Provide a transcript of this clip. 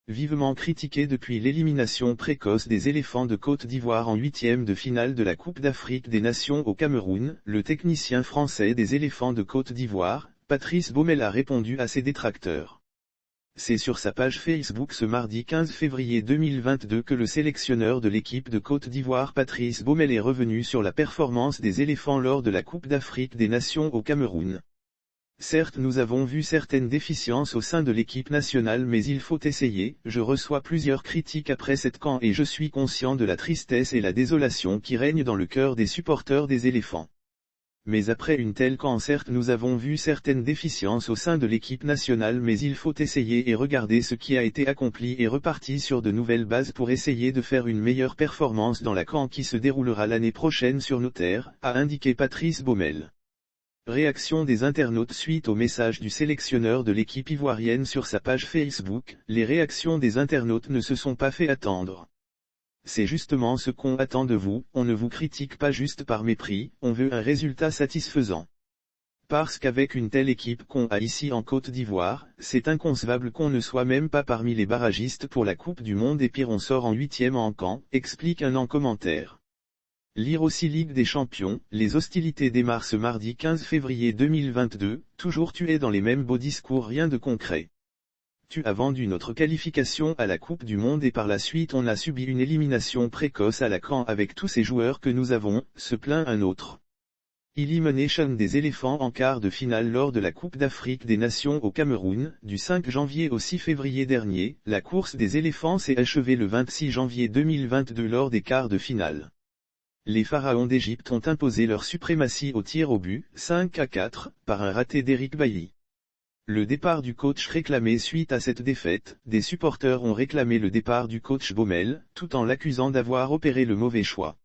Vivement critiqué depuis l'élimination précoce des éléphants de Côte d'Ivoire en huitième de finale de la Coupe d'Afrique des Nations au Cameroun, le technicien français des éléphants de Côte d'Ivoire, Patrice Baumel a répondu à ses détracteurs. C'est sur sa page Facebook ce mardi 15 février 2022 que le sélectionneur de l'équipe de Côte d'Ivoire Patrice Baumel est revenu sur la performance des éléphants lors de la Coupe d'Afrique des Nations au Cameroun. Certes, nous avons vu certaines déficiences au sein de l'équipe nationale, mais il faut essayer. Je reçois plusieurs critiques après cette CAN et je suis conscient de la tristesse et la désolation qui règnent dans le cœur des supporters des éléphants. Mais après une telle CAN, certes, nous avons vu certaines déficiences au sein de l'équipe nationale, mais il faut essayer et regarder ce qui a été accompli et repartir sur de nouvelles bases pour essayer de faire une meilleure performance dans la CAN qui se déroulera l'année prochaine sur nos terres, a indiqué Patrice Baumel. Réaction des internautes suite au message du sélectionneur de l'équipe ivoirienne sur sa page Facebook. Les réactions des internautes ne se sont pas fait attendre. C'est justement ce qu'on attend de vous, on ne vous critique pas juste par mépris, on veut un résultat satisfaisant. Parce qu'avec une telle équipe qu'on a ici en Côte d'Ivoire, c'est inconcevable qu'on ne soit même pas parmi les barragistes pour la Coupe du Monde et pire on sort en huitième en CAN, explique un en commentaire. Lire aussi Ligue des Champions, les hostilités démarrent ce mardi 15 février 2022, toujours tu es dans les mêmes beaux discours, rien de concret. Tu as vendu notre qualification à la Coupe du Monde et par la suite on a subi une élimination précoce à la CAN avec tous ces joueurs que nous avons, se plaint un autre. Elimination des éléphants en quart de finale lors de la Coupe d'Afrique des Nations au Cameroun, du 5 janvier au 6 février dernier, la course des éléphants s'est achevée le 26 janvier 2022 lors des quarts de finale. Les pharaons d'Égypte ont imposé leur suprématie au tir au but, 5-4, par un raté d'Eric Bailly. Le départ du coach réclamé suite à cette défaite, des supporters ont réclamé le départ du coach Baumel, tout en l'accusant d'avoir opéré le mauvais choix.